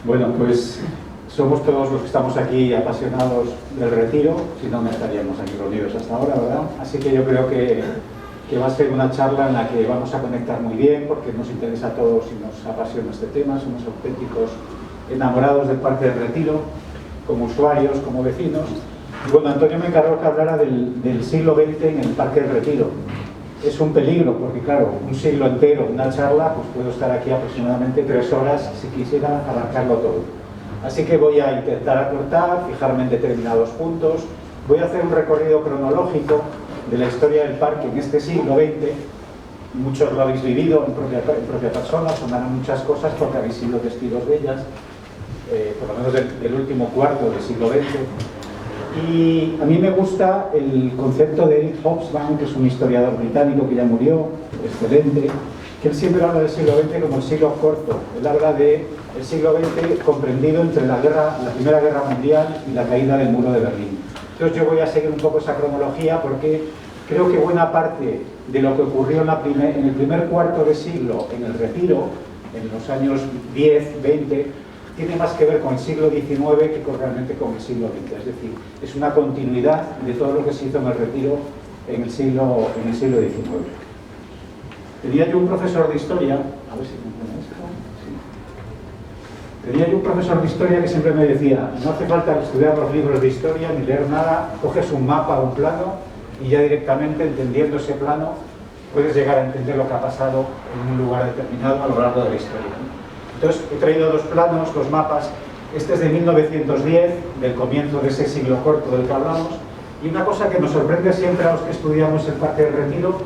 Bueno, pues somos todos los que estamos aquí apasionados del retiro, si no, no estaríamos aquí reunidos hasta ahora, ¿verdad? Así que yo creo que va a ser una charla en la que vamos a conectar muy bien, porque nos interesa a todos y nos apasiona este tema, somos auténticos enamorados del Parque del Retiro, como usuarios, como vecinos. Y bueno, Antonio me encargó que hablara del siglo XX en el Parque del Retiro. Es un peligro, porque claro, un siglo entero, una charla, pues puedo estar aquí aproximadamente 3 horas si quisiera abarcarlo todo. Así que voy a intentar acortar, fijarme en determinados puntos, voy a hacer un recorrido cronológico de la historia del parque en este siglo XX. Muchos lo habéis vivido en propia persona, sonarán muchas cosas porque habéis sido testigos de ellas, por lo menos del último cuarto del siglo XX. Y a mí me gusta el concepto de Eric Hobsbawm, que es un historiador británico que ya murió, excelente, que él siempre habla del siglo XX como el siglo corto. Él habla del siglo XX comprendido entre la Primera Guerra Mundial y la caída del muro de Berlín. Entonces yo voy a seguir un poco esa cronología porque creo que buena parte de lo que ocurrió en el primer cuarto de siglo en el Retiro, en los años 10, 20, tiene más que ver con el siglo XIX que realmente con el siglo XX. Es decir, es una continuidad de todo lo que se hizo en el Retiro en el siglo XIX. Tenía yo un profesor de historia, a ver si funciona esto. Sí. Tenía yo un profesor de historia que siempre me decía: no hace falta estudiar los libros de historia ni leer nada, coges un mapa o un plano y ya directamente, entendiendo ese plano, puedes llegar a entender lo que ha pasado en un lugar determinado a lo largo de la historia. Entonces, he traído 2 planos, 2 mapas. Este es de 1910, del comienzo de ese siglo corto del que hablamos. Y una cosa que nos sorprende siempre a los que estudiamos el Parque del Retiro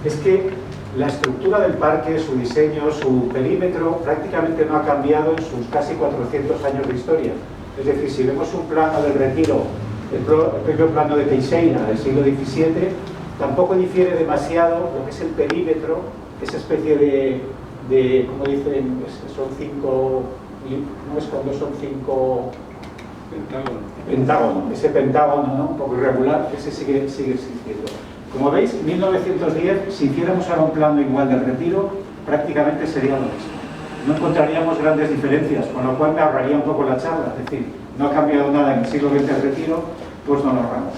es que la estructura del parque, su diseño, su perímetro, prácticamente no ha cambiado en sus casi 400 años de historia. Es decir, si vemos un plano del Retiro, el propio plano de Teixeira del siglo XVII, tampoco difiere demasiado lo que es el perímetro, esa especie de como dicen, son 5, no es cuando son 5 pentágonos, ese pentágono, ¿no?, un poco irregular, ese sigue existiendo. Como veis, en 1910, si hiciéramos ahora un plano igual del Retiro, prácticamente sería lo mismo. No encontraríamos grandes diferencias, con lo cual me ahorraría un poco la charla. Es decir, no ha cambiado nada en el siglo XX el Retiro, pues no lo ahorramos.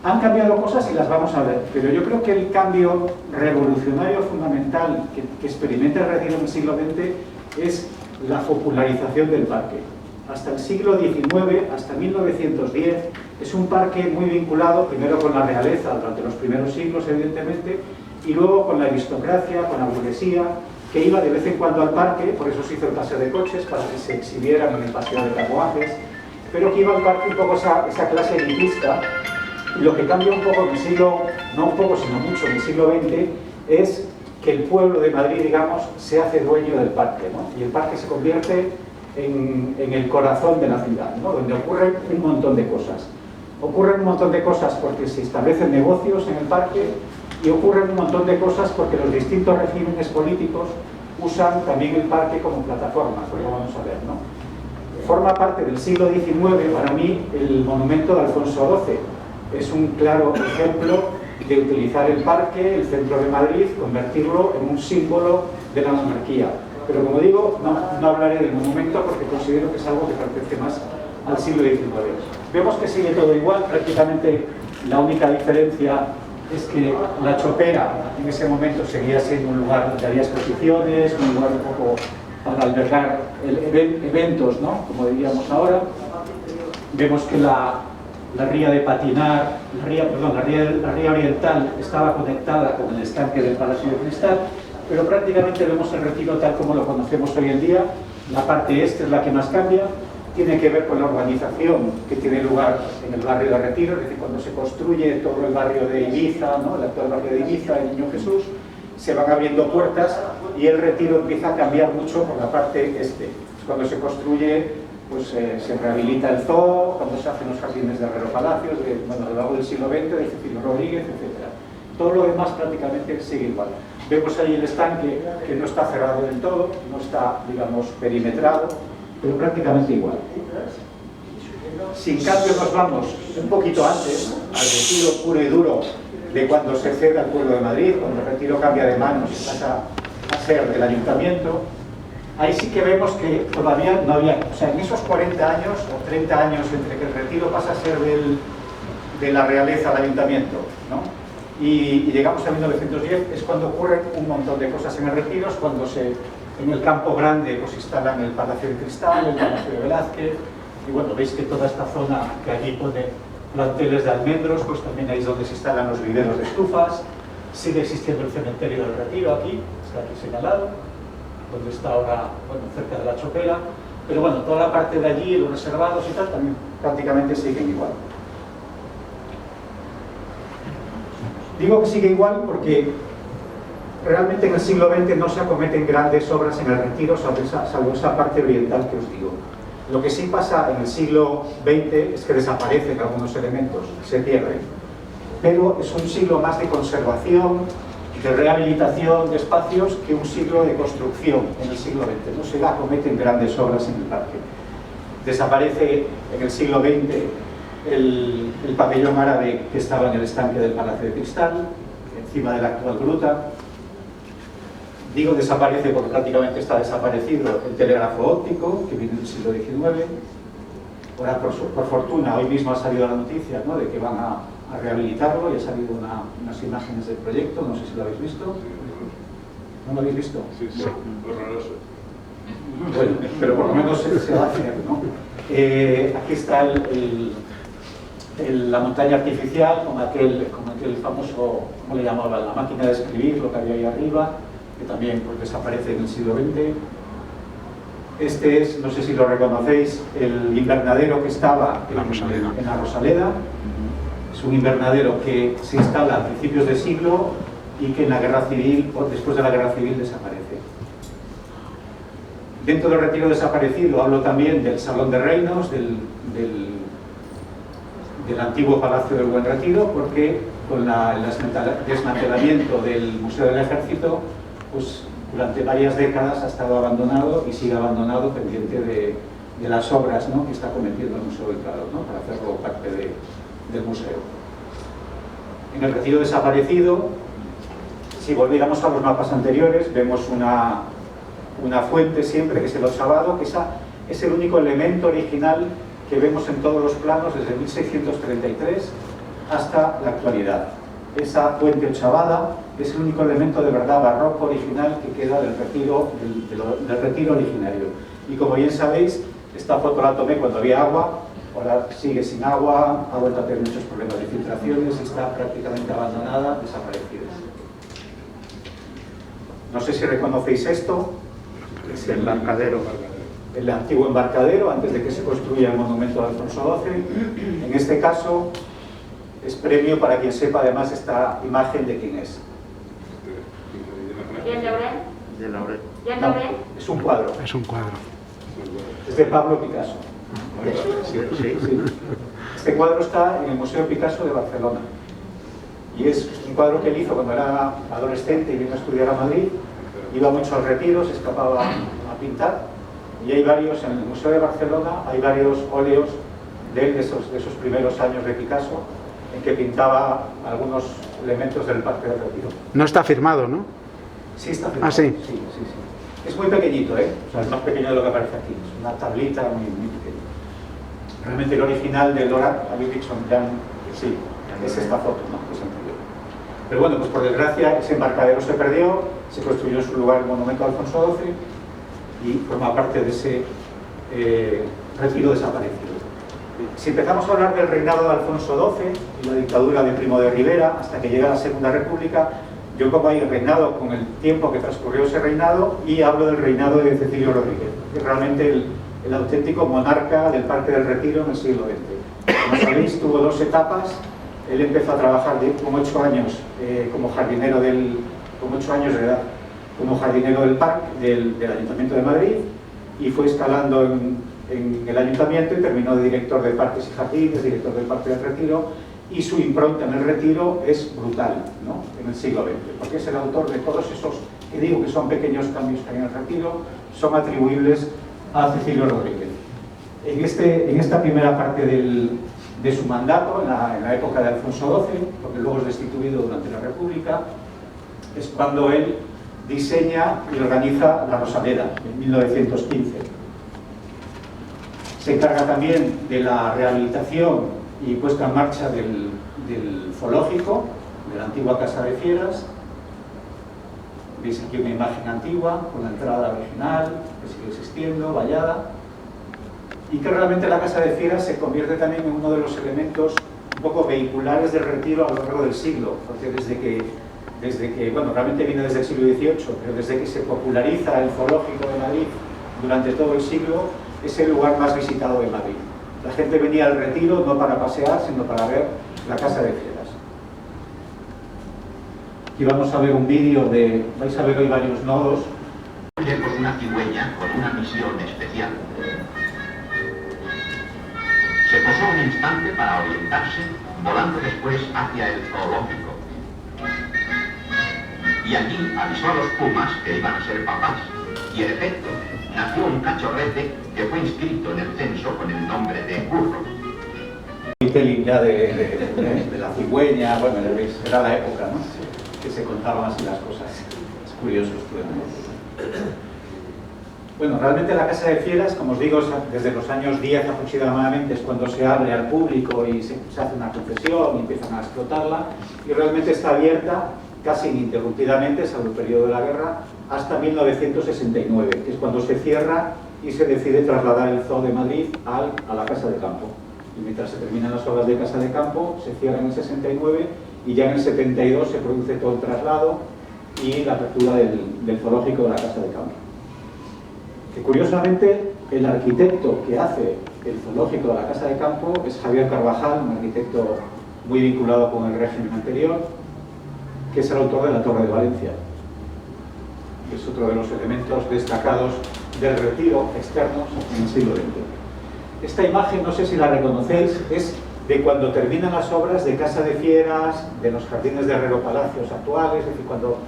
Han cambiado cosas y las vamos a ver, pero yo creo que el cambio revolucionario fundamental que experimenta el Retiro en el siglo XX es la popularización del parque. Hasta el siglo XIX, hasta 1910, es un parque muy vinculado primero con la realeza durante los primeros siglos, evidentemente, y luego con la aristocracia, con la burguesía, que iba de vez en cuando al parque, por eso se hizo el paseo de coches, para que se exhibieran en el paseo de carruajes, pero que iba al parque un poco esa clase elitista. Lo que cambia un poco en el siglo, no un poco sino mucho en el siglo XX, es que el pueblo de Madrid, digamos, se hace dueño del parque, ¿no? Y el parque se convierte en el corazón de la ciudad, ¿no?, donde ocurren un montón de cosas. Ocurren un montón de cosas porque se establecen negocios en el parque y ocurren un montón de cosas porque los distintos regímenes políticos usan también el parque como plataforma, como vamos a ver, ¿no? Forma parte del siglo XIX, para mí, el monumento de Alfonso XII. Es un claro ejemplo de utilizar el parque, el centro de Madrid, convertirlo en un símbolo de la monarquía. Pero como digo, no hablaré del monumento porque considero que es algo que pertenece más al siglo XIX. Vemos que sigue todo igual, prácticamente la única diferencia es que la Chopera en ese momento seguía siendo un lugar donde había exposiciones, un lugar un poco para albergar eventos, ¿no?, como diríamos ahora. Vemos que la ría de patinar, la ría oriental estaba conectada con el estanque del Palacio de Cristal, pero prácticamente vemos el Retiro tal como lo conocemos hoy en día. La parte este es la que más cambia, tiene que ver con la urbanización que tiene lugar en el barrio de Retiro, es decir, cuando se construye todo el barrio de Ibiza, ¿no?, el actual barrio de Ibiza, el Niño Jesús, se van abriendo puertas y el Retiro empieza a cambiar mucho por la parte este. Cuando se construye, pues se rehabilita el zoo, cuando se hacen los jardines de Herrero Palacios, a lo largo del siglo XX, de Cecilio Rodríguez, etc. Todo lo demás prácticamente sigue igual. Vemos ahí el estanque que no está cerrado del todo, no está, digamos, perimetrado, pero prácticamente igual. si en cambio nos vamos un poquito antes, al retiro puro y duro de cuando se cede al pueblo de Madrid, cuando el retiro cambia de manos y pasa a ser del ayuntamiento, ahí sí que vemos que todavía no había, o sea, en esos 40 años o 30 años entre que el retiro pasa a ser de la realeza al ayuntamiento, ¿no? Y llegamos a 1910, es cuando ocurren un montón de cosas en el retiro, es cuando en el Campo Grande pues instalan el Palacio de Cristal, el Palacio de Velázquez, y bueno, veis que toda esta zona que allí pone planteles de almendros, pues también ahí es donde se instalan los viveros de estufas. Sigue existiendo el cementerio del Retiro aquí, está aquí señalado, donde está ahora, bueno, cerca de la Chopera, pero bueno, toda la parte de allí, los reservados y tal, también prácticamente siguen igual. Digo que sigue igual porque realmente en el siglo XX no se acometen grandes obras en el Retiro, salvo esa parte oriental que os digo. Lo que sí pasa en el siglo XX es que desaparecen algunos elementos, se pierden. Pero es un siglo más de conservación, de rehabilitación de espacios que un siglo de construcción en el siglo XX. No se acometen grandes obras en el parque. Desaparece en el siglo XX el pabellón árabe que estaba en el estanque del Palacio de Cristal, encima de la actual gruta. Digo desaparece porque prácticamente está desaparecido el telégrafo óptico, que viene del siglo XIX. Ahora, por fortuna, hoy mismo ha salido la noticia, ¿no?, de que van a rehabilitarlo y ha salido unas imágenes del proyecto, no sé si lo habéis visto. ¿No lo habéis visto? Sí, sí, horroroso. Bueno, pero por lo menos se va a hacer, ¿no? Aquí está la montaña artificial con aquel famoso, ¿cómo le llamaban? La máquina de escribir, lo que había ahí arriba, que también pues, desaparece en el siglo XX. Este es, no sé si lo reconocéis, el invernadero que estaba en la Rosaleda. Es un invernadero que se instala a principios de siglo y que en la guerra civil, o después de la guerra civil, desaparece. Dentro del Retiro desaparecido hablo también del Salón de Reinos, del antiguo Palacio del Buen Retiro, porque con el desmantelamiento del Museo del Ejército, pues durante varias décadas ha estado abandonado y sigue abandonado, pendiente de las obras, ¿no?, que está cometiendo el Museo del Prado, ¿no?, para hacerlo parte del museo. En el Retiro desaparecido, si volviéramos a los mapas anteriores, vemos una fuente siempre, que es el ochavado, que es el único elemento original que vemos en todos los planos desde 1633 hasta la actualidad. Esa fuente ochavada es el único elemento de verdad barroco original que queda del retiro originario. Y como bien sabéis, esta foto la tomé cuando había agua, ahora sigue sin agua, ha vuelto a tener muchos problemas de filtraciones y está prácticamente abandonada, desaparecida. No sé si reconocéis esto. Es el embarcadero. El antiguo embarcadero, antes de que se construya el monumento de Alfonso XII. En este caso, es premio para quien sepa además esta imagen de quién es. ¿Y el Laurel? De Laurel. ¿Y el No, Laurel? es un cuadro. Es un cuadro. Es de Pablo Picasso. Sí. Sí. Este cuadro está en el Museo Picasso de Barcelona. Y es un cuadro que él hizo cuando era adolescente y vino a estudiar a Madrid. Iba mucho al Retiro, se escapaba a pintar. Y hay varios, en el Museo de Barcelona, hay varios óleos de él, de esos primeros años de Picasso, en que pintaba algunos elementos del Parque del Retiro. No está firmado, ¿no? Sí, está firmado. Ah, sí. Sí. Es muy pequeñito, ¿eh? O sea, es más pequeño de lo que aparece aquí. Es una tablita muy pequeña. Realmente el original de Lora, habéis dicho, sí, es esta foto, ¿no? Es anterior. Pero bueno, pues por desgracia ese embarcadero se perdió, se construyó en su lugar el monumento a Alfonso XII y forma parte de ese retiro desaparecido. Si empezamos a hablar del reinado de Alfonso XII y la dictadura de Primo de Rivera hasta que llega la Segunda República, yo pongo ahí el reinado con el tiempo que transcurrió ese reinado y hablo del reinado de Cecilio Rodríguez, que es realmente el auténtico monarca del Parque del Retiro en el siglo XX. Como sabéis, tuvo dos etapas. Él empezó a trabajar con 8 años como jardinero con 8 años de edad, como jardinero del parque, del Ayuntamiento de Madrid, y fue escalando en el Ayuntamiento y terminó de director de Parques y Jardines, director del Parque del Retiro, y su impronta en el Retiro es brutal, ¿no?, en el siglo XX, porque es el autor de todos esos, que digo que son pequeños cambios que hay en el Retiro, son atribuibles a Cecilio Rodríguez. En esta primera parte de su mandato, en la época de Alfonso XII, porque luego es destituido durante la República, es cuando él diseña y organiza la Rosaleda, en 1915. Se encarga también de la rehabilitación y puesta en marcha del zoológico, de la antigua Casa de Fieras. Veis aquí una imagen antigua, con la entrada original, que sigue existiendo, vallada, y que realmente la Casa de Fieras se convierte también en uno de los elementos un poco vehiculares del Retiro a lo largo del siglo, porque desde que bueno, realmente viene desde el siglo XVIII, pero desde que se populariza el zoológico de Madrid durante todo el siglo, es el lugar más visitado de Madrid. La gente venía al Retiro no para pasear, sino para ver la Casa de Fieras. Aquí vamos a ver un vídeo vais a ver hoy varios nodos. Con una cigüeña con una misión especial. Se posó un instante para orientarse, volando después hacia el zoológico. Y allí avisó a los pumas que iban a ser papás. Y en efecto, nació un cachorrete que fue inscrito en el censo con el nombre de Curro. Ya de la cigüeña, bueno, era la época, ¿no? Que se contaban así las cosas. Es curioso esto. Bueno, realmente la Casa de Fieras, como os digo, desde los años 10 aproximadamente es cuando se abre al público y se hace una concesión y empiezan a explotarla, y realmente está abierta casi ininterrumpidamente, salvo el periodo de la guerra, hasta 1969, que es cuando se cierra y se decide trasladar el Zoo de Madrid a la Casa de Campo. Y mientras se terminan las obras de Casa de Campo, se cierra en el 69 y ya en el 72 se produce todo el traslado y la apertura del zoológico de la Casa de Campo. Que curiosamente el arquitecto que hace el zoológico de la Casa de Campo es Javier Carvajal, un arquitecto muy vinculado con el régimen anterior, que es el autor de la Torre de Valencia. Es otro de los elementos destacados del Retiro externos en el siglo XX. Esta imagen, no sé si la reconocéis, es de cuando terminan las obras de Casa de Fieras, de los jardines de Herrero Palacios actuales, es decir, cuando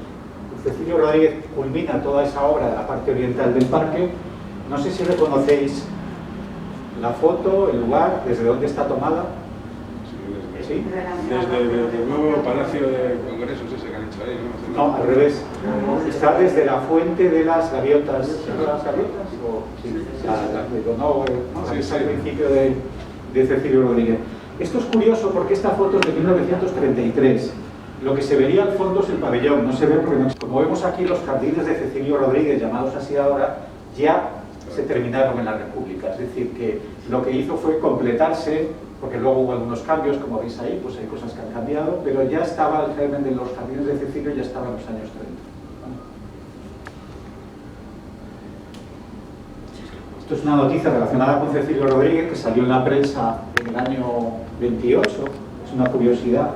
Cecilio Rodríguez culmina toda esa obra de la parte oriental del parque. No sé si reconocéis la foto, el lugar, desde dónde está tomada. ¿Sí? Desde el nuevo Palacio de Congresos ese que han hecho ahí, ¿no? No, al revés. Está desde la fuente de las gaviotas. ¿De las gaviotas? O, sí, la que está al principio de Cecilio Rodríguez. Esto es curioso porque esta foto es de 1933. Lo que se vería al fondo es el pabellón, no se ve porque no. Como vemos aquí, los jardines de Cecilio Rodríguez, llamados así ahora, ya se terminaron en la República. Es decir, que lo que hizo fue completarse, porque luego hubo algunos cambios, como veis ahí, pues hay cosas que han cambiado, pero ya estaba el germen de los jardines de Cecilio, ya estaba en los años 30. Esto es una noticia relacionada con Cecilio Rodríguez que salió en la prensa en el año 28, es una curiosidad.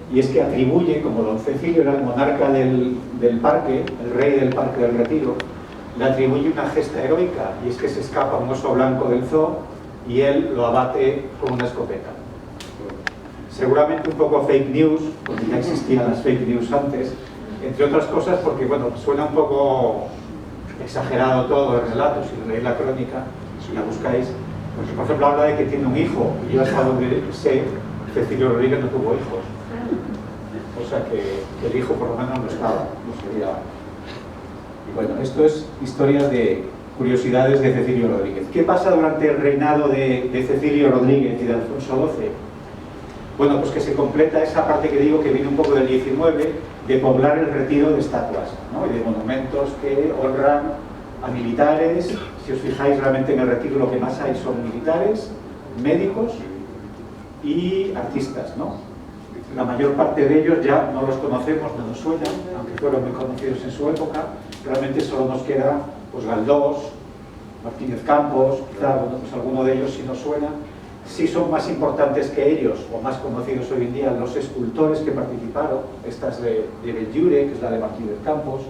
Y es que atribuye, como don Cecilio era el monarca del parque, el rey del Parque del Retiro, le atribuye una gesta heroica, y es que se escapa un oso blanco del zoo y él lo abate con una escopeta. Seguramente un poco fake news, porque ya existían las fake news antes, entre otras cosas porque, bueno, suena un poco exagerado todo el relato, si leéis la crónica, si la buscáis, porque por ejemplo habla de que tiene un hijo, y yo hasta donde sé, Cecilio Rodríguez no tuvo hijos. O sea que el hijo por lo menos no estaba, no sería. Y bueno, esto es historias de curiosidades de Cecilio Rodríguez. ¿Qué pasa durante el reinado de Cecilio Rodríguez y de Alfonso XII? Bueno, pues que se completa esa parte que digo que viene un poco del 19, de poblar el Retiro de estatuas, ¿no? Y de monumentos que honran a militares. Si os fijáis, realmente en el Retiro lo que más hay son militares, médicos y artistas, ¿no? La mayor parte de ellos ya no los conocemos, no nos suenan, aunque fueron muy conocidos en su época. Realmente solo nos queda pues Galdós, Martínez Campos, quizá, bueno, pues alguno de ellos sí nos suena. Sí son más importantes que ellos, o más conocidos hoy en día, los escultores que participaron. Esta es de Belliure, que es la de Martínez Campos,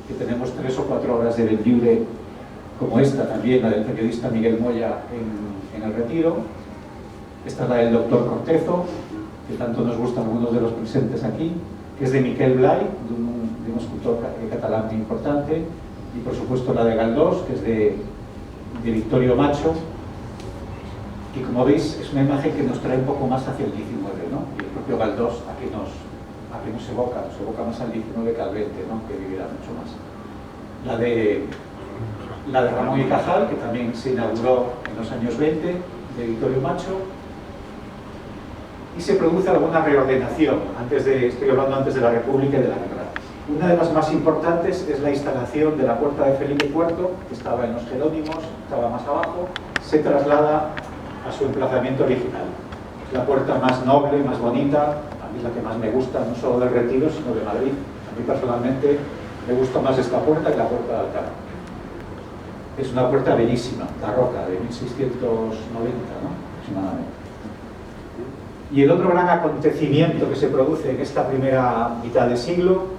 que tenemos 3 o 4 obras de Belliure, como esta también, la del periodista Miguel Moya en el Retiro. Esta es la del doctor Cortezo, que tanto nos gusta a algunos de los presentes aquí, que es de Miquel Blay, de un escultor catalán muy importante, y por supuesto la de Galdós, que es de Victorio Macho, que como veis es una imagen que nos trae un poco más hacia el 19, ¿no? Y el propio Galdós a que nos evoca más al 19 que al 20, ¿no? Que vivirá mucho más. La de Ramón y Cajal, que también se inauguró en los años 20, de Vittorio Macho, y se produce alguna reordenación, estoy hablando antes de la República y de la Guerra. Una de las más importantes es la instalación de la puerta de Felipe IV, que estaba en los Jerónimos, estaba más abajo, se traslada a su emplazamiento original. Es la puerta más noble, más bonita, a mí es la que más me gusta, no solo del Retiro, sino de Madrid. A mí personalmente me gusta más esta puerta que la puerta de Alcalá. Es una puerta bellísima, barroca, de 1690, ¿no? Aproximadamente. Y el otro gran acontecimiento que se produce en esta primera mitad de siglo,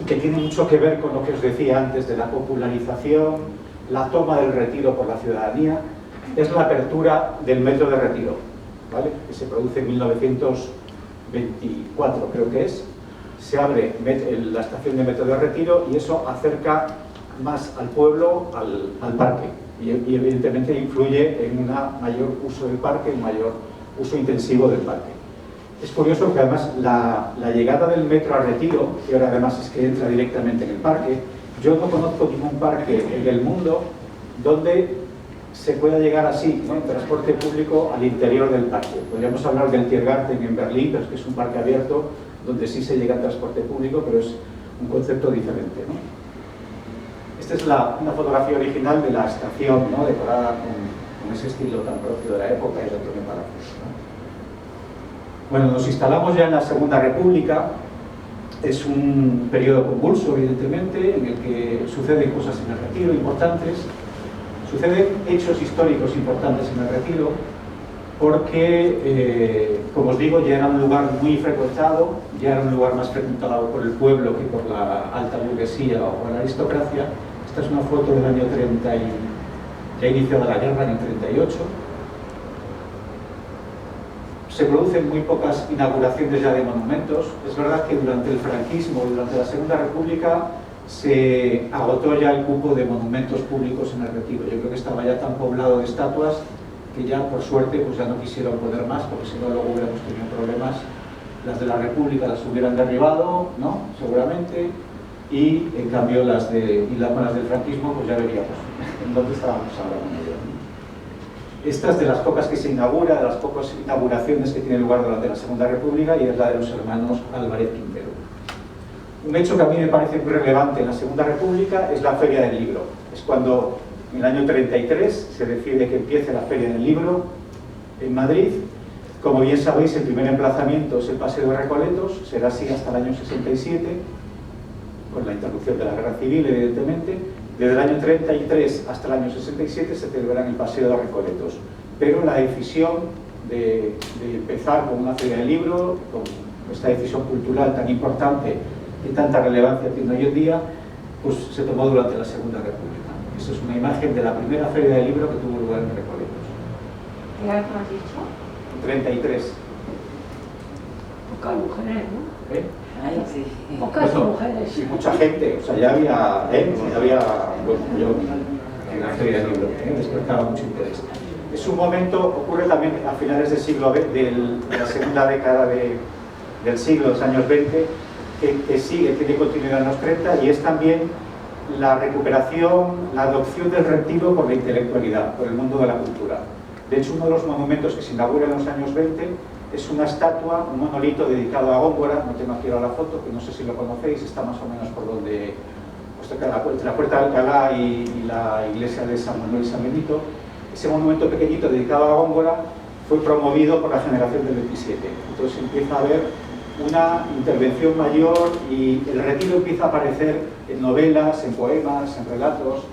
y que tiene mucho que ver con lo que os decía antes de la popularización, la toma del Retiro por la ciudadanía, es la apertura del metro de Retiro, ¿vale? Que se produce en 1924, creo que es. Se abre la estación de metro de Retiro y eso acerca más al pueblo, al parque, y evidentemente influye en un mayor uso del parque, un mayor uso intensivo del parque. Es curioso porque además la llegada del metro a Retiro, que ahora además es que entra directamente en el parque, yo no conozco ningún parque en el mundo donde se pueda llegar así, ¿no? En transporte público al interior del parque. Podríamos hablar del Tiergarten en Berlín, pero es que es un parque abierto donde sí se llega en transporte público, pero es un concepto diferente, ¿no? Esta es una fotografía original de la estación, ¿no? Decorada con ese estilo tan propio de la época y de Antonio Palacios, ¿no? Bueno, nos instalamos ya en la Segunda República. Es un periodo convulso, evidentemente, en el que suceden cosas en el Retiro importantes, suceden hechos históricos importantes en el Retiro, porque, como os digo, ya era un lugar muy frecuentado, ya era un lugar más frecuentado por el pueblo que por la alta burguesía o por la aristocracia. Esta es una foto del año 30 y ya iniciada la guerra en el 38. Se producen muy pocas inauguraciones ya de monumentos. Es verdad que durante el franquismo y durante la Segunda República se agotó ya el cupo de monumentos públicos en el Retiro. Yo creo que estaba ya tan poblado de estatuas que ya, por suerte, pues ya no quisieron poner más, porque si no luego hubiéramos tenido problemas. Las de la República las hubieran derribado, ¿no? Seguramente, y en cambio las del franquismo, pues ya veríamos en dónde estábamos ahora con ello. Esta es de las pocas que se inaugura, de las pocas inauguraciones que tiene lugar durante la Segunda República, y es la de los hermanos Álvarez Quintero. Un hecho que a mí me parece muy relevante en la Segunda República es la Feria del Libro. Es cuando, en el año 33, se decide que empiece la Feria del Libro en Madrid. Como bien sabéis, el primer emplazamiento es el Paseo de Recoletos, será así hasta el año 67, con la interrupción de la Guerra Civil, evidentemente. Desde el año 33 hasta el año 67 se celebrará en el Paseo de Recoletos. Pero la decisión de empezar con una Feria del Libro, con esta decisión cultural tan importante y tanta relevancia tiene hoy en día, pues se tomó durante la Segunda República. Esa es una imagen de la primera Feria del Libro que tuvo lugar en Recoletos. ¿Qué año has dicho? 33. Pocas mujeres, ¿no? ¿Eh? Ay, sí. Pocas Bueno, mujeres. sí, mucha gente, o sea, ya había, bueno, yo en la Feria del Libro, despertaba mucho interés. Es un momento, ocurre también a finales del siglo XX, de la segunda década del siglo, los años 20, que sigue, tiene continuidad en los 30, y es también la recuperación, la adopción del Retiro por la intelectualidad, por el mundo de la cultura. De hecho, uno de los monumentos que se inaugura en los años 20 es una estatua, un monolito dedicado a Góngora. No tengo aquí ahora la foto, que no sé si lo conocéis, está más o menos por donde, pues, entre la Puerta de Alcalá y la iglesia de San Manuel y San Benito. Ese monumento pequeñito dedicado a Góngora fue promovido por la generación del 27. Entonces empieza a haber una intervención mayor y el Retiro empieza a aparecer en novelas, en poemas, en relatos.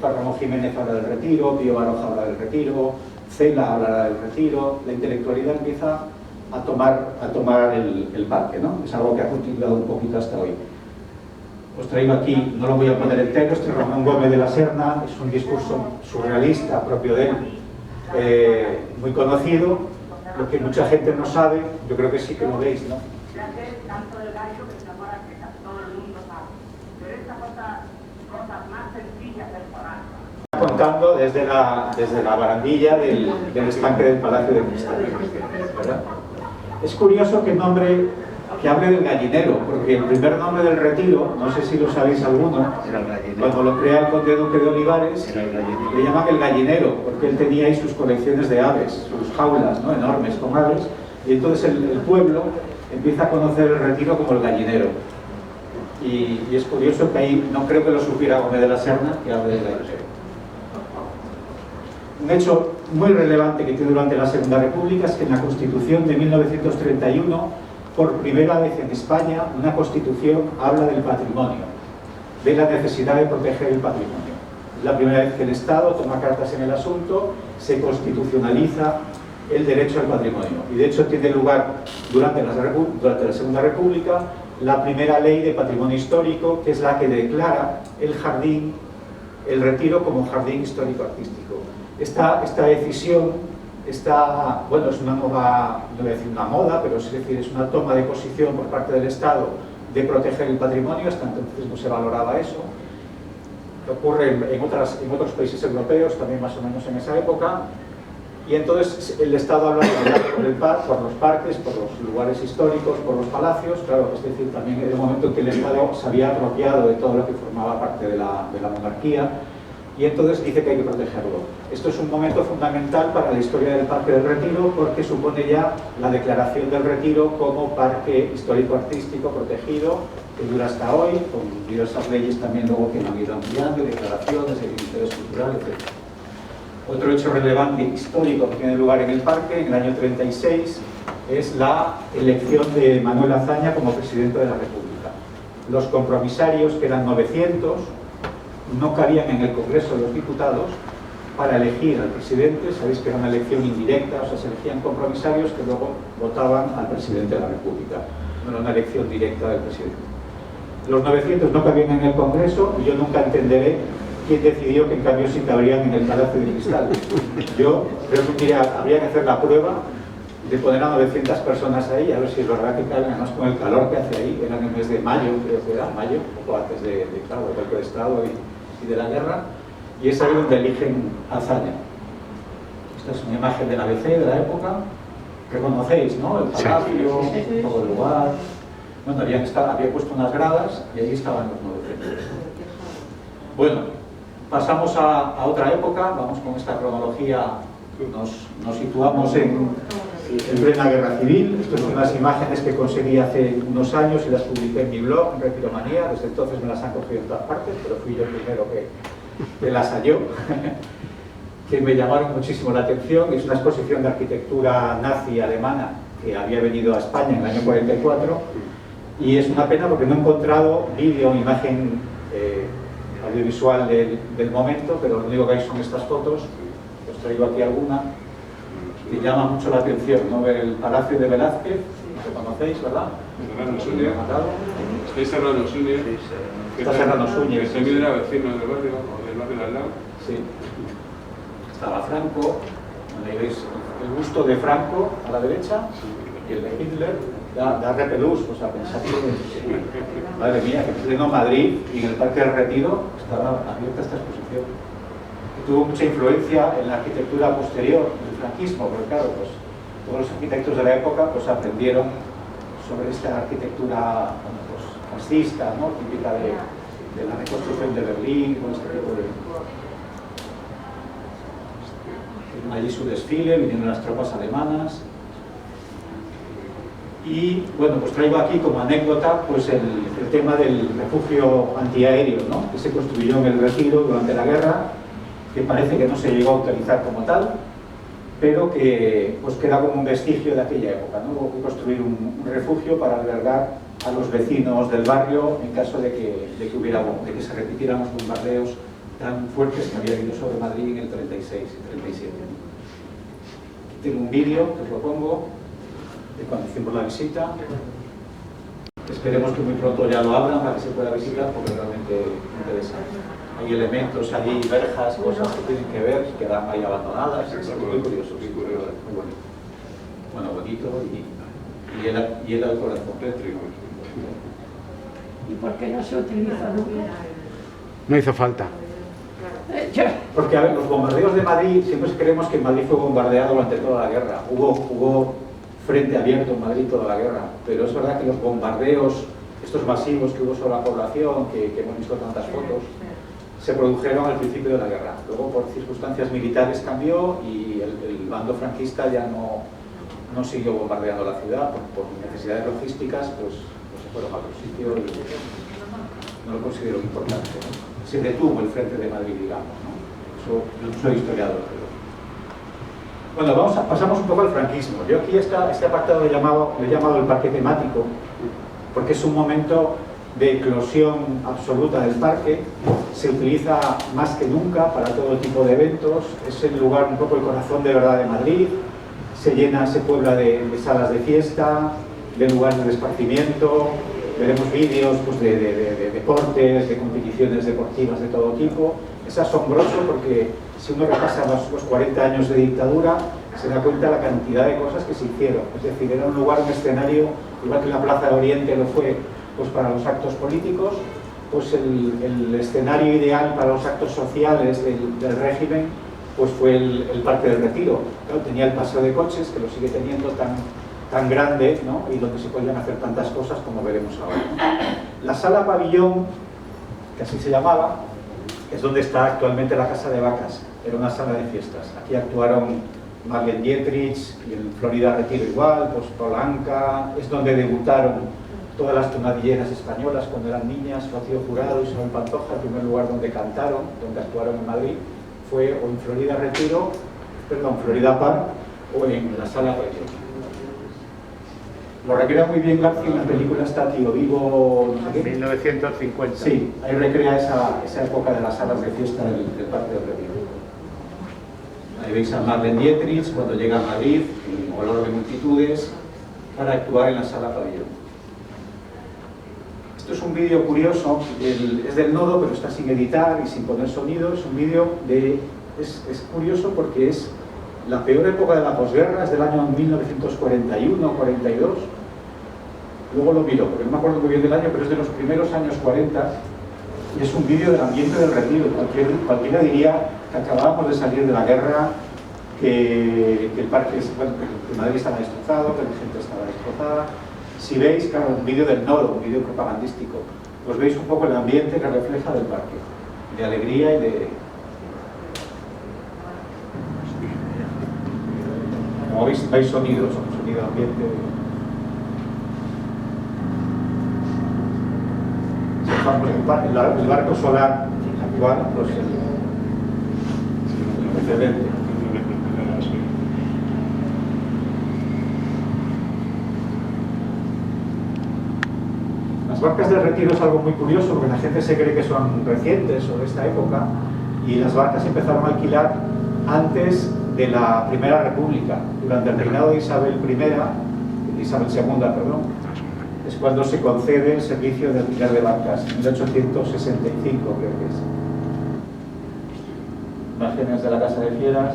Juan Ramón Jiménez habla del Retiro, Pío Baroja habla del Retiro, Cela hablará del Retiro. La intelectualidad empieza a tomar el parque, ¿no? Es algo que ha continuado un poquito hasta hoy. Os traigo aquí, no lo voy a poner entero, este Ramón Gómez de la Serna, es un discurso surrealista propio de él, muy conocido. Lo que mucha gente no sabe, yo creo que sí que lo veis, ¿no? Tanto el gallo que se acuerda que todo el mundo sabe. Pero estas cosas más sencillas del corazón. contando desde la barandilla del estanque del Palacio de Cristal, ¿verdad? Es curioso que hable del gallinero, porque el primer nombre del retiro, no sé si lo sabéis alguno, cuando lo crea el conde duque de Olivares, le llaman el gallinero, porque él tenía ahí sus colecciones de aves, sus jaulas, ¿no?, enormes con aves, y entonces el pueblo empieza a conocer el retiro como el gallinero. Y es curioso que ahí, no creo que lo supiera Gómez de la Serna, que hable del gallinero. Un hecho muy relevante que tiene durante la Segunda República es que en la Constitución de 1931, por primera vez en España, una Constitución habla del patrimonio, de la necesidad de proteger el patrimonio. Es la primera vez que el Estado toma cartas en el asunto, se constitucionaliza el derecho al patrimonio. Y de hecho tiene lugar durante la Segunda República la primera ley de patrimonio histórico, que es la que declara el jardín, el retiro, como jardín histórico-artístico. Esta decisión bueno, es una moda, no voy a decir una moda, pero es decir, es una toma de posición por parte del Estado de proteger el patrimonio. Hasta entonces no se valoraba eso. Ocurre en otros países europeos, también más o menos en esa época. Y entonces el Estado habla por los parques, por los lugares históricos, por los palacios. Claro, es decir, también en el momento en que el Estado se había apropiado de todo lo que formaba parte de la monarquía, y entonces dice que hay que protegerlo. Esto es un momento fundamental para la historia del Parque del Retiro, porque supone ya la declaración del Retiro como parque histórico-artístico protegido, que dura hasta hoy, con diversas leyes también luego que han ido ampliando, declaraciones, el interés cultural, etc. Otro hecho relevante histórico que tiene lugar en el parque, en el año 36, es la elección de Manuel Azaña como presidente de la República. Los compromisarios, que eran 900, no cabían en el Congreso de los Diputados para elegir al presidente. Sabéis que era una elección indirecta, o sea, se elegían compromisarios que luego votaban al presidente de la República. No era una elección directa del presidente. Los 900 no cabían en el Congreso y yo nunca entenderé quién decidió que en cambio sí cabrían en el Palacio de Cristal. Yo creo que habría que hacer la prueba de poner a 900 personas ahí, a ver si es verdad que caben, además con el calor que hace ahí. Era en el mes de mayo, creo que era mayo, un poco antes del golpe de Estado y de la guerra, y es ahí donde eligen a Azaña. Esta es una imagen del ABC de la época, que conocéis, ¿no? El palacio, todo el lugar. Bueno, había puesto unas gradas y ahí estaban los 900. Bueno, pasamos a otra época, vamos con esta cronología, nos situamos en plena guerra civil. Estas son unas imágenes que conseguí hace unos años y las publiqué en mi blog, en Retiromanía. Desde entonces me las han cogido en todas partes, pero fui yo el primero que las halló, que me llamaron muchísimo la atención. Es una exposición de arquitectura nazi alemana que había venido a España en el año 44, y es una pena porque no he encontrado vídeo o imagen audiovisual del momento, pero lo único que hay son estas fotos. Os traigo aquí alguna que llama mucho la atención, ¿no? El Palacio de Velázquez, lo conocéis, ¿verdad? Serrano Suñer. ¿Estáis Serrano Suñer? Está Serrano Suñer. Que también era vecino del barrio, o del barrio de al lado. Sí. Estaba Franco, ahí veis el busto de Franco a la derecha, y el de Hitler. Da repelús, o sea, pensar que, madre mía, que en pleno Madrid y en el Parque del Retiro estaba abierta esta exposición. Y tuvo mucha influencia en la arquitectura posterior del franquismo, porque claro, pues todos los arquitectos de la época pues aprendieron sobre esta arquitectura, bueno, pues, fascista, ¿no? Típica de la reconstrucción de Berlín, con este tipo de... Allí su desfile, vinieron las tropas alemanas. Y bueno, pues traigo aquí como anécdota pues el tema del refugio antiaéreo, ¿no? Que se construyó en el Retiro durante la guerra, que parece que no se llegó a utilizar como tal, pero que pues queda como un vestigio de aquella época, ¿no? Hubo que construir un refugio para albergar a los vecinos del barrio en caso de que se repitieran los bombardeos tan fuertes que había habido sobre Madrid en el 36 y 37. Aquí tengo un vídeo que os lo pongo de cuando hicimos la visita. Esperemos que muy pronto ya lo abran para que se pueda visitar, porque realmente interesa. Hay elementos ahí, verjas, cosas que tienen que ver, que quedan ahí abandonadas, es muy curioso, muy bonito. Bueno, bonito y el al corazón. ¿Y por qué no se utiliza nunca? No hizo falta. Porque, a ver, los bombardeos de Madrid, siempre creemos que Madrid fue bombardeado durante toda la guerra. Hubo frente abierto en Madrid toda la guerra, pero es verdad que los bombardeos, estos masivos que hubo sobre la población, que hemos visto tantas fotos, se produjeron al principio de la guerra. Luego, por circunstancias militares, cambió y el bando franquista ya no siguió bombardeando la ciudad. Por necesidades logísticas, pues se fueron a otro sitio y no lo considero importante, ¿no? Se detuvo el frente de Madrid, digamos, ¿no? Yo soy historiador. Bueno, pasamos un poco al franquismo. Yo aquí este apartado lo he llamado el parque temático, porque es un momento de eclosión absoluta del parque. Se utiliza más que nunca para todo tipo de eventos. Es el lugar, un poco el corazón de verdad de Madrid. Se puebla de salas de fiesta, de lugares de esparcimiento. Veremos vídeos pues, de deportes, de competiciones deportivas de todo tipo. Es asombroso porque si uno repasa los 40 años de dictadura, se da cuenta de la cantidad de cosas que se hicieron. Es decir, era un lugar, un escenario, igual que la Plaza de Oriente lo fue pues, para los actos políticos, pues el escenario ideal para los actos sociales del régimen pues fue el Parque del Retiro. Claro, tenía el paseo de coches, que lo sigue teniendo tan grande, ¿no? Y donde se podían hacer tantas cosas como veremos ahora. La sala pabellón, que así se llamaba, es donde está actualmente la Casa de Vacas. Era una sala de fiestas. Aquí actuaron Marlene Dietrich, y en Florida Retiro igual, pues Polanca. Es donde debutaron todas las tonadilleras españolas cuando eran niñas, Rocío Jurado y Isabel Pantoja. El primer lugar donde cantaron, donde actuaron en Madrid, fue o en Florida Park o en la sala pabellón. Lo recrea muy bien García en la película está Tío Vivo, no sé qué. 1950. Sí, ahí recrea esa época de las salas de fiesta del Parque del Retiro. Ahí veis a Marlene Dietrich cuando llega a Madrid, en olor de multitudes, para actuar en la sala pabellón. Esto es un vídeo curioso, es del Nodo, pero está sin editar y sin poner sonido. Es un vídeo es curioso porque es la peor época de la posguerra, es del año 1941-42. Luego lo miro, porque no me acuerdo muy bien del año, pero es de los primeros años 40 y es un vídeo del ambiente del Retiro. Cualquiera diría que acabábamos de salir de la guerra, que el parque, bueno, que Madrid estaba destrozado, que la gente estaba destrozada. Si veis, claro, un vídeo del Nodo, un vídeo propagandístico, pues veis un poco el ambiente que refleja del parque, de alegría y de... Como veis sonidos, sonido ambiente. El barco solar actual, pues el precedente. Las barcas del Retiro es algo muy curioso porque la gente se cree que son recientes o de esta época, y las barcas empezaron a alquilar antes de la Primera República, durante el reinado de Isabel II, perdón, es cuando se concede el servicio de alquiler de barcas, 1865 creo que es. Imágenes de la Casa de Fieras.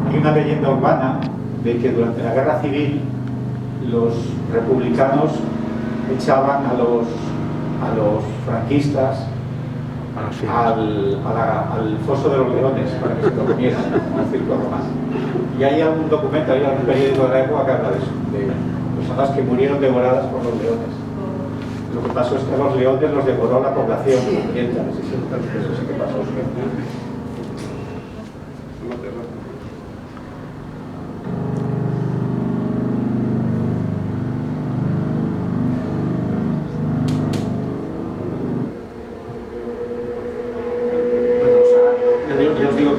Hay una leyenda urbana de que durante la Guerra Civil los republicanos echaban a los franquistas al foso de los leones para que se lo comieran, al circo romano. Y hay algún documento, hay algún periódico de la época que habla de eso, de personas que murieron devoradas por los leones. Lo que pasó es que a los leones los devoró la población hambrienta, eso sí que pasó.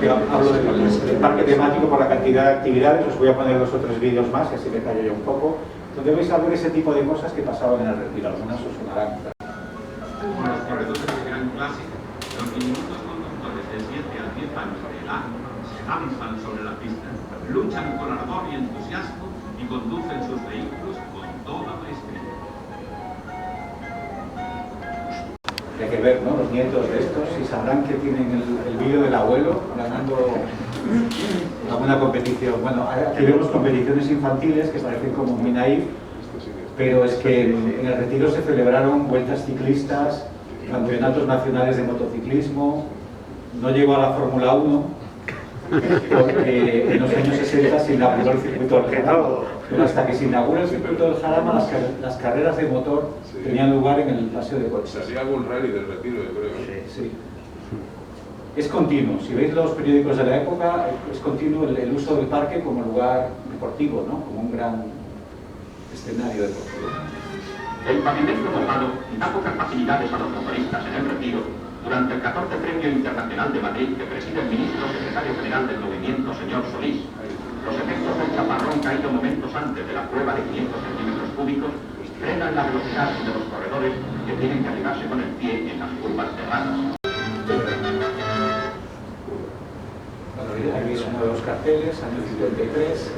Hablo del parque temático por la cantidad de actividades. Os voy a poner 2 o 3 vídeos más, y así me callo yo un poco, donde vais a ver ese tipo de cosas que pasaban en el Retiro. Algunas os sonarán. Los corredores de Gran Clásico, los diminutos conductores de 7 a 10 años de edad, se lanzan sobre la pista, luchan con ardor y entusiasmo y conducen sus vehículos con toda maestría. Hay que ver, ¿no? Los nietos de estos, si sabrán que tienen el vídeo del abuelo ganando alguna competición. Bueno, aquí vemos competiciones infantiles que parecen como muy naif, pero es que en el Retiro se celebraron vueltas ciclistas, campeonatos nacionales de motociclismo, no llegó a la Fórmula 1, porque en los años 60 se inauguró el circuito del Jarama, pero hasta que se inaugura el circuito del Jarama, las carreras de motor tenían lugar en el paseo de coches. Salía algún rally del Retiro, yo creo. Sí. Es continuo, si veis los periódicos de la época, es continuo el uso del parque como lugar deportivo, ¿no? Como un gran escenario deportivo. El pavimento mojado da pocas facilidades a los motoristas en el Retiro durante el 14 Premio Internacional de Madrid que preside el ministro secretario general del movimiento, señor Solís. Los efectos del chaparrón caído momentos antes de la prueba de 500 centímetros cúbicos frenan la velocidad de los corredores que tienen que arribarse con el pie en las curvas cerradas. Bueno, ahí veis uno de los carteles, año 53,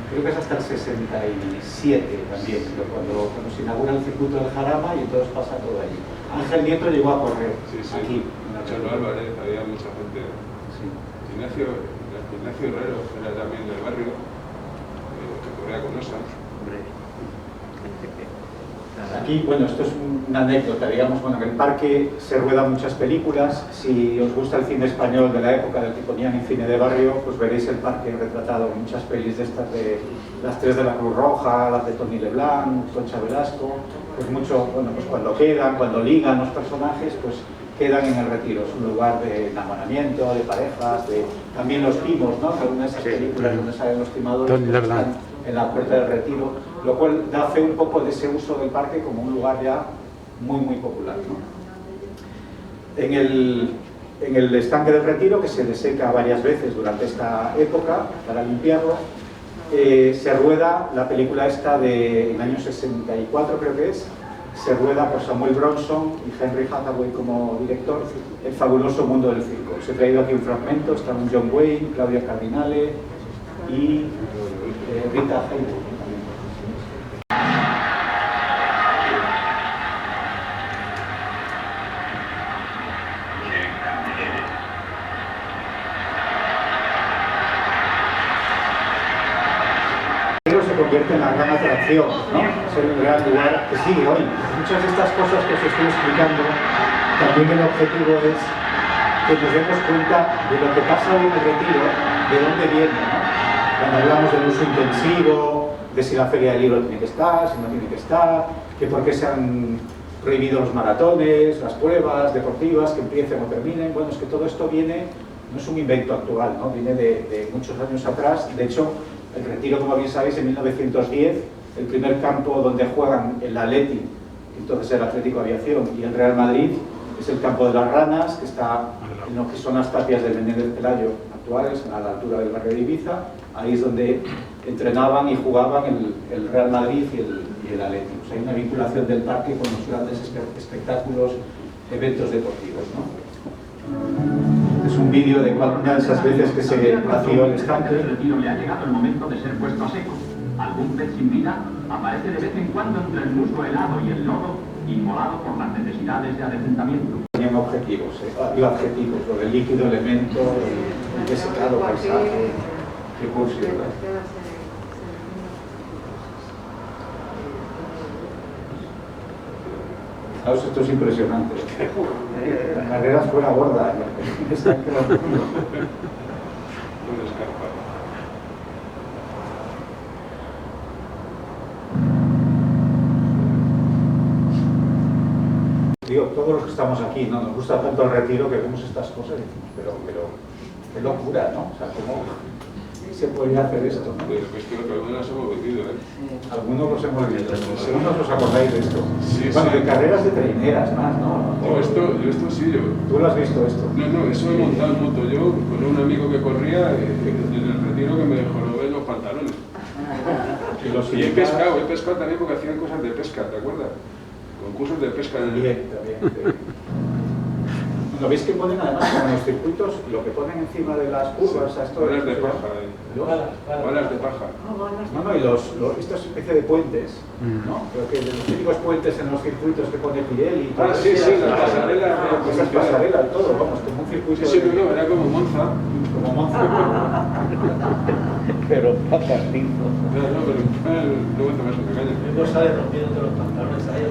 creo que es hasta el 67 también, pero cuando se inaugura el circuito del Jarama y entonces pasa todo allí. Ángel Nieto llegó a correr aquí. Cholo Álvarez, había mucha gente. Sí. Ignacio Herrero era también del barrio, que corría con Osa. Aquí, bueno, esto es una anécdota, digamos, bueno, que en el parque se ruedan muchas películas. Si os gusta el cine español de la época, del que ponían en cine de barrio, pues veréis el parque retratado en muchas pelis de estas de las tres de la Cruz Roja, las de Tony Leblanc, Concha Velasco, pues mucho, bueno, pues cuando ligan los personajes, pues quedan en el Retiro. Es un lugar de enamoramiento, de parejas, también los timos, ¿no? Algunas de esas películas donde salen los timadores pues, están en la puerta del Retiro, lo cual da fe un poco de ese uso del parque como un lugar ya muy, muy popular, ¿no? En el estanque del Retiro, que se deseca varias veces durante esta época para limpiarlo, se rueda la película esta en el año 64, creo que es, se rueda por Samuel Bronson y Henry Hathaway como director, El fabuloso mundo del circo. Os he traído aquí un fragmento, están John Wayne, Claudia Cardinale y Rita Hayworth. Se convierte en la gran atracción, ¿no? Es el gran lugar que sigue hoy. Muchas de estas cosas que os estoy explicando, también el objetivo es que nos demos cuenta de lo que pasa hoy en el Retiro, de dónde viene, ¿no? Cuando hablamos del uso intensivo, de si la feria del libro tiene que estar, si no tiene que estar, que por qué se han prohibido los maratones, las pruebas deportivas, que empiecen o terminen. Bueno, es que todo esto viene, no es un invento actual, ¿no? Viene de muchos años atrás. De hecho, el Retiro, como bien sabéis, en 1910, el primer campo donde juegan el Atleti, entonces el Atlético Aviación, y el Real Madrid, es el campo de las Ranas, que está en lo que son las tapias del Menéndez Pelayo actuales, a la altura del barrio de Ibiza. Ahí es donde entrenaban y jugaban el Real Madrid y el Atleti. O sea, hay una vinculación del parque con los grandes espectáculos, eventos deportivos, ¿no? Es un vídeo de una de esas veces que se vació el estanque. El Retiro le ha llegado el momento de ser puesto a seco. Algún pez sin vida aparece de vez en cuando entre el musgo helado y el lodo, inmolado por las necesidades de adecentamiento. Tenían objetivos, y adjetivos, lo del líquido, elemento, el desecado, paisaje, recursos, ¿verdad? Fijaos, esto es impresionante. La carrera fue la gorda. Digo, todos los que estamos aquí, ¿no? Nos gusta tanto el Retiro que vemos estas cosas y decimos, pero qué locura, ¿no? O sea, ¿cómo se podría hacer esto, ¿no? Pero es que algunos los hemos vivido, ¿eh? Algunos los hemos visto. Algunos os acordáis de esto. Sí, bueno, sí. de carreras de traineras más, ¿no? No, esto sí, yo. ¿Tú lo has visto esto? No, eso he montado en moto yo con un amigo que corría en el Retiro que me jorobé los pantalones. Y he pescado también porque hacían cosas de pesca, ¿te acuerdas? Concursos de pesca en el... También. Bueno, ¿No veis que ponen además como en los circuitos lo que ponen encima de las curvas? A esto Balas de paja. Balas de paja. No, y esta especie de puentes, ¿no? Creo que los típicos puentes en los circuitos que pone Pirelli y todo Ah, sí, eso, sí, las pasarelas. esas pasarelas y todo, vamos, como un circuito Sí, sí, de- no, era como Monza. como Monza. Pero patas pinzo. No, pero luego te vas a engañar. Luego sale rompiéndote los pantalones ahí.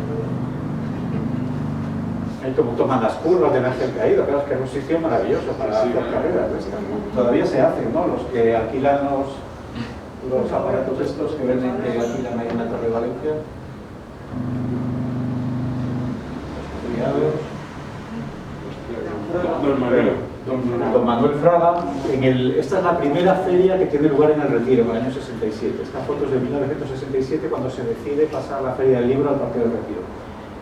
Ahí como toman las curvas de Ángel Caído, claro, es que es un sitio maravilloso para Sí, hacer claro. carreras de estas, ¿no? Todavía se hacen, ¿no? Los que alquilan los aparatos estos que venden que alquilan ahí en la Torre de Valencia. Don Manuel. Don Manuel Fraga, esta es la primera feria que tiene lugar en el Retiro, en el año 67. Esta foto es de 1967, cuando se decide pasar la Feria del Libro al Parque del Retiro.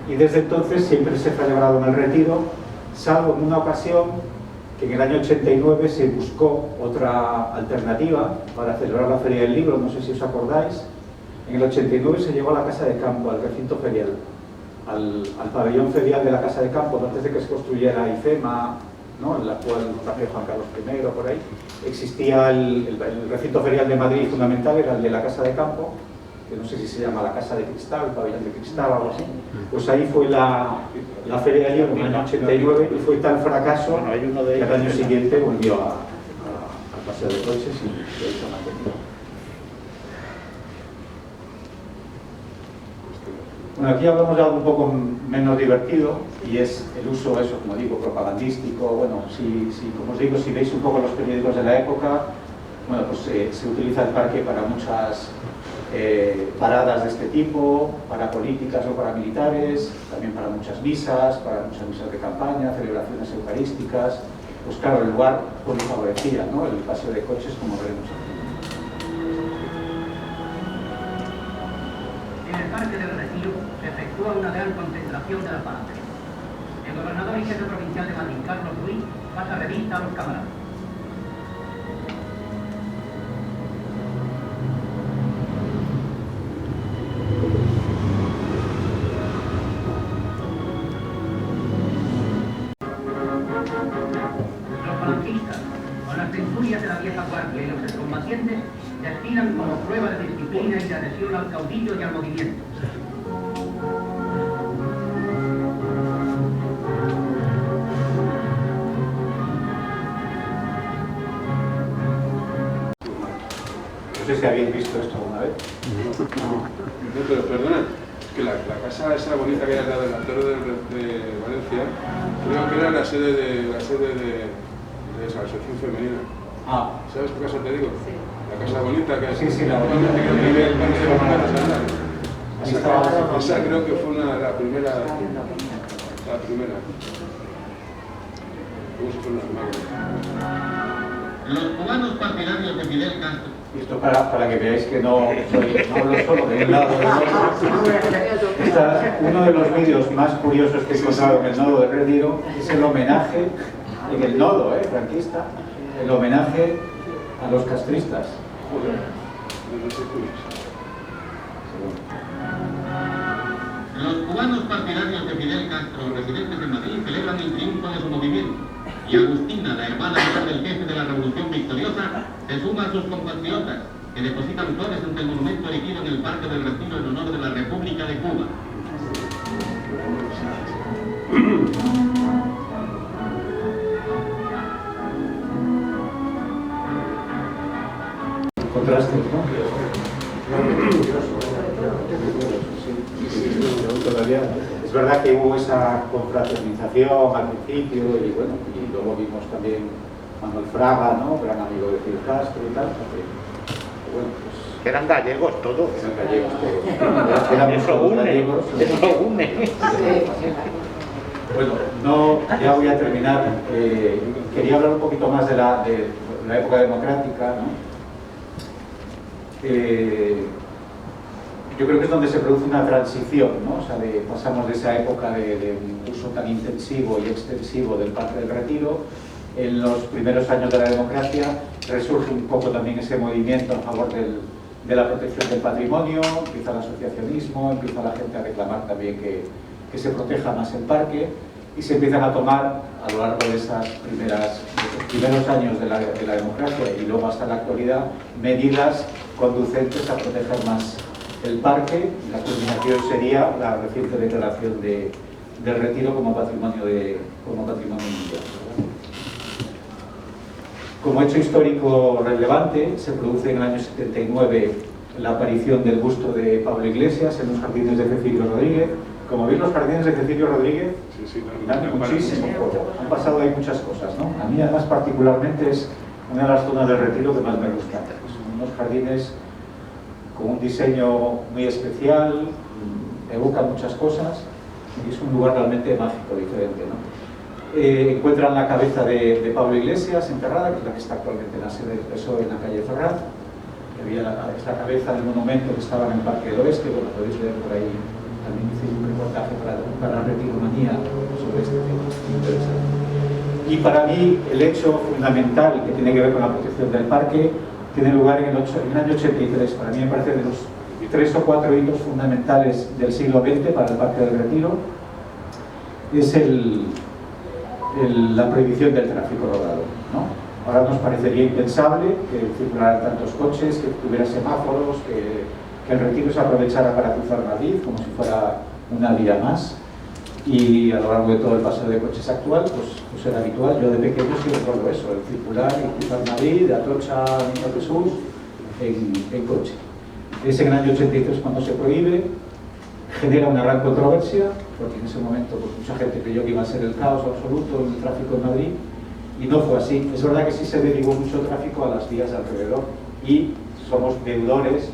Y desde entonces siempre se ha celebrado en el Retiro, salvo en una ocasión que en el año 89 se buscó otra alternativa para celebrar la Feria del Libro, no sé si os acordáis. En el 89 se llegó a la Casa de Campo, al recinto ferial, al pabellón ferial de la Casa de Campo, antes de que se construyera IFEMA, ¿no? En la actual Parque de Juan Carlos I, por ahí. Existía el recinto ferial de Madrid fundamental, era el de la Casa de Campo, que no sé si se llama la Casa de Cristal, el pabellón de Cristal o algo así. Pues ahí fue la Feria del Libro en el año 89 y fue tal fracaso Bueno, hay uno de que ellos. al año siguiente volvió al paseo de coches y de hecho mantenido. Bueno, aquí hablamos de algo un poco menos divertido y es el uso, eso, como digo, propagandístico. Bueno, como os digo, si veis un poco los periódicos de la época, bueno, pues se utiliza el parque para muchas paradas de este tipo, para políticas o para militares, también para muchas misas de campaña, celebraciones eucarísticas. Pues claro, el lugar pues lo favorecía, ¿no? El paseo de coches, como veremos aquí. En el Parque del Retiro se efectúa una gran concentración de la falange. El gobernador y jefe provincial de Madrid, Carlos Ruiz, pasa revista a los camaradas. Los falangistas, con las centurias de la vieja guardia y los excombatientes, desfilan como prueba de disciplina y de adhesión al caudillo y al movimiento. No sé si habéis visto esto alguna vez. No, pero perdona, es que la casa esa bonita que hay al lado de la Torre de Valencia, creo que era la sede de la Asociación Femenina. Ah, ¿Sabes qué casa te digo? La casa bonita que hay. Sí, la bonita. Así estaba. Esa creo que fue la primera. La primera. ¿Cómo se fue la Los cubanos partidarios de Fidel Castro. Y esto para que veáis que no hablo solo de un lado del otro. Uno de los vídeos más curiosos que he encontrado en el nodo de Retiro es el homenaje, en el nodo franquista, el homenaje a los castristas. Los cubanos partidarios de Fidel Castro, residentes en Madrid, celebran el triunfo de su movimiento. Y Agustina, la hermana menor del jefe de la Revolución Victoriosa, se suma a sus compatriotas, que depositan flores ante el monumento erigido en el Parque del Retiro en honor de la República de Cuba. Contrastes, ¿no? Todavía es verdad que hubo esa confraternización al principio y bueno, y luego vimos también Manuel Fraga, ¿no? Gran amigo de Fidel Castro y tal. Bueno, pues Eran gallegos todos. eran gallegos, éramos Eso todos une, gallegos. eso une. Bueno, no, ya voy a terminar. Quería hablar un poquito más de la época democrática, ¿no? Yo creo que es donde se produce una transición, ¿no? O sea, pasamos de esa época de un uso tan intensivo y extensivo del Parque del Retiro. En los primeros años de la democracia resurge un poco también ese movimiento a favor de la protección del patrimonio, empieza el asociacionismo, empieza la gente a reclamar también que se proteja más el parque. y se empiezan a tomar a lo largo de esos primeros años de la democracia y luego hasta la actualidad medidas conducentes a proteger más el parque. La culminación sería la reciente declaración del Retiro como patrimonio mundial. Como hecho histórico relevante, se produce en el año 79 la aparición del busto de Pablo Iglesias en los jardines de Cecilio Rodríguez. Como veis, los jardines de Cecilio Rodríguez dan muchísimo juego. Han pasado ahí muchas cosas, ¿no? A mí, además, particularmente es una de las zonas del Retiro que más me gusta. Son unos jardines con un diseño muy especial, evoca muchas cosas y es un lugar realmente mágico, diferente, ¿no? Encuentran la cabeza de Pablo Iglesias enterrada, que es la que está actualmente en la sede del PSOE en la calle Ferraz. Había esta cabeza del monumento que estaba en el Parque del Oeste. Bueno, podéis leer por ahí. También hice un reportaje para Retiromanía sobre este tema, interesante. Y para mí el hecho fundamental que tiene que ver con la protección del parque tiene lugar en el año 83. Para mí me parece de los 3 o 4 hitos fundamentales del siglo XX para el Parque del Retiro. Es la prohibición del tráfico rodado, ¿no? Ahora nos parecería impensable que circularan tantos coches, que tuviera semáforos, que el Retiro se aprovechara para cruzar Madrid como si fuera una vía más. Y a lo largo de todo el paseo de coches actual, pues era habitual. Yo de pequeño sí recuerdo eso, el circular y cruzar Madrid, de Atocha a Niño Jesús, en coche. Es en el año 83 cuando se prohíbe, genera una gran controversia, porque en ese momento pues, mucha gente creyó que iba a ser el caos absoluto en el tráfico en Madrid, y no fue así. Es verdad que sí se derivó mucho tráfico a las vías de alrededor, y somos deudores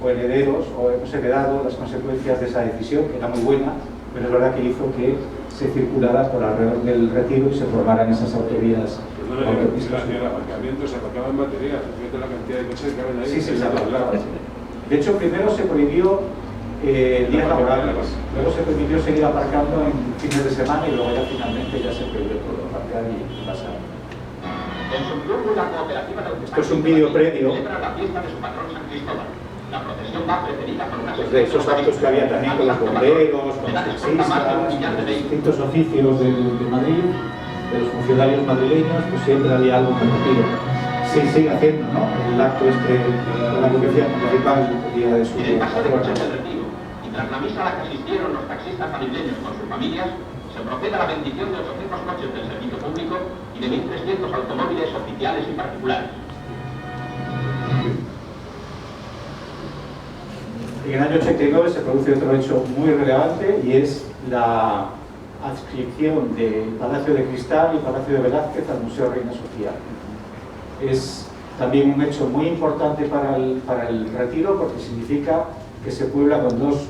o herederos, o hemos heredado las consecuencias de esa decisión, que era muy buena, pero es verdad que hizo que se circulara por alrededor del Retiro y se formaran esas autovías. En el aparcamiento se aparcaban baterías, fíjate la cantidad de coches que caben ahí. Sí, se aparcaba. De hecho, primero se prohibió días laborables, luego se permitió seguir aparcando en fines de semana y luego ya finalmente ya se prohibió todo, aparcar y pasar. En su club, la cooperativa del Esto es un vídeo previo celebra la fiesta de su patrón San Cristóbal. La procesión va precedida por una pues de esos actos que había también con los bomberos, con los taxistas, con los distintos oficios de Madrid, de los funcionarios madrileños, pues siempre había algo parecido. Se sigue haciendo, ¿no? El acto de la policía municipal el día de su En el paso de coches del patrón. Retiro, y tras la misa a la que asistieron los taxistas madrileños con sus familias, se procede a la bendición de 800 coches del servicio público y de 1.300 automóviles oficiales y particulares. En el año 89 se produce otro hecho muy relevante y es la adscripción del Palacio de Cristal y Palacio de Velázquez al Museo Reina Sofía. Es también un hecho muy importante para el Retiro porque significa que se puebla con dos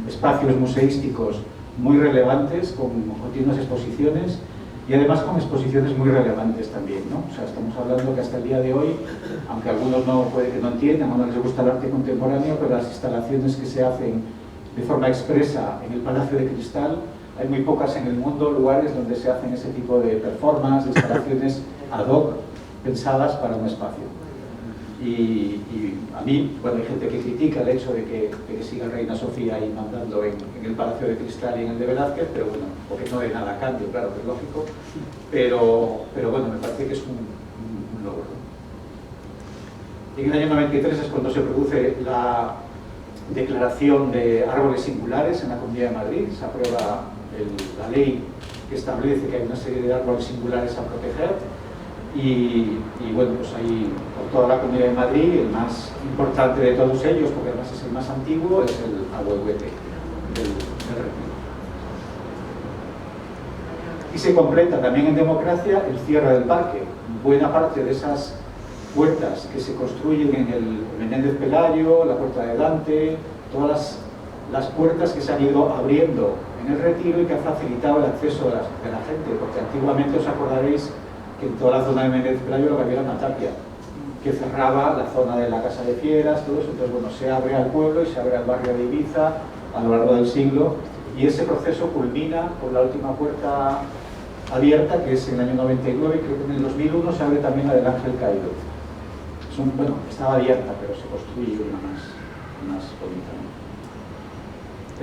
espacios museísticos muy relevantes, con continuas exposiciones y además con exposiciones muy relevantes también, ¿no? O sea, estamos hablando que hasta el día de hoy, aunque algunos puede que no entiendan o no les gusta el arte contemporáneo, pero las instalaciones que se hacen de forma expresa en el Palacio de Cristal, hay muy pocas en el mundo lugares donde se hacen ese tipo de performance, de instalaciones ad hoc, pensadas para un espacio. Y a mí, bueno, hay gente que critica el hecho de que siga Reina Sofía ahí mandando en el Palacio de Cristal y en el de Velázquez, pero bueno, porque no hay nada a cambio, claro, que es lógico, pero bueno, me parece que es un logro. En el año 93 es cuando se produce la declaración de árboles singulares en la Comunidad de Madrid, se aprueba la ley que establece que hay una serie de árboles singulares a proteger. Y bueno, pues ahí por toda la Comunidad de Madrid, el más importante de todos ellos, porque además es el más antiguo, es el Ahuehuete del Retiro. Y se completa también en democracia el cierre del parque. Buena parte de esas puertas que se construyen en el Menéndez Pelayo, la Puerta de Dante, todas las puertas que se han ido abriendo en el Retiro y que han facilitado el acceso de la gente, porque antiguamente os acordaréis que en toda la zona de Menéndez Pelayo lo que había era una tapia que cerraba la zona de la Casa de Fieras, todo eso. Entonces, bueno, se abre al pueblo y se abre al barrio de Ibiza a lo largo del siglo, y ese proceso culmina con la última puerta abierta, que es en el año 99, creo que en el 2001 se abre también la del Ángel Caído. Bueno, estaba abierta, pero se construye una más bonita, ¿no?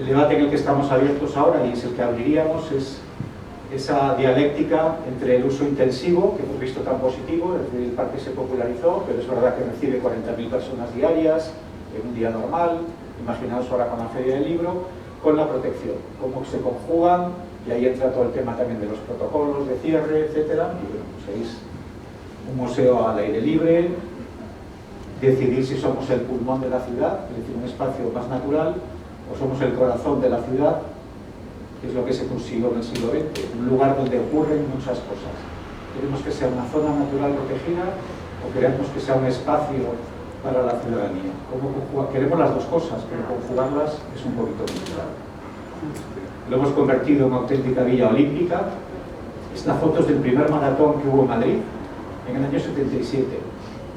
El debate en el que estamos abiertos ahora, y es el que abriríamos, es esa dialéctica entre el uso intensivo, que hemos visto tan positivo, es decir, el parque se popularizó, pero es verdad que recibe 40.000 personas diarias en un día normal, imaginaos ahora con la Feria del Libro, con la protección, cómo se conjugan, y ahí entra todo el tema también de los protocolos de cierre, etcétera. Y bueno, pues es un museo al aire libre, decidir si somos el pulmón de la ciudad, es decir, un espacio más natural, o somos el corazón de la ciudad, que es lo que se consiguió en el siglo XX, un lugar donde ocurren muchas cosas. ¿Queremos que sea una zona natural protegida o queremos que sea un espacio para la ciudadanía? Queremos las dos cosas, pero conjugarlas es un poquito complicado. Lo hemos convertido en una auténtica villa olímpica. Esta foto es del primer maratón que hubo en Madrid, en el año 77.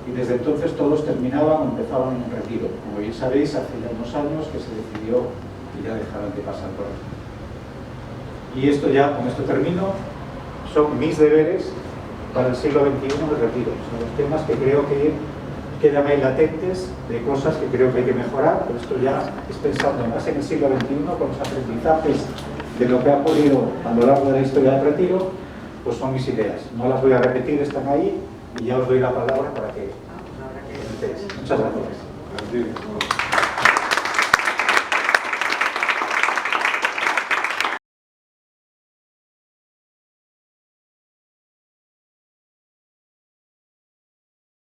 Y desde entonces todos terminaban o empezaban en un retiro. Como bien sabéis, hace ya unos años que se decidió que ya dejaran de pasar por aquí. Y esto ya, con esto termino, son mis deberes para el siglo XXI del retiro. Son los temas que creo que quedan ahí latentes, de cosas que creo que hay que mejorar, pero esto ya es pensando más en el siglo XXI, con los aprendizajes de lo que ha ocurrido a lo largo de la historia del retiro, pues son mis ideas. No las voy a repetir, están ahí, y ya os doy la palabra para que comentéis. Muchas gracias.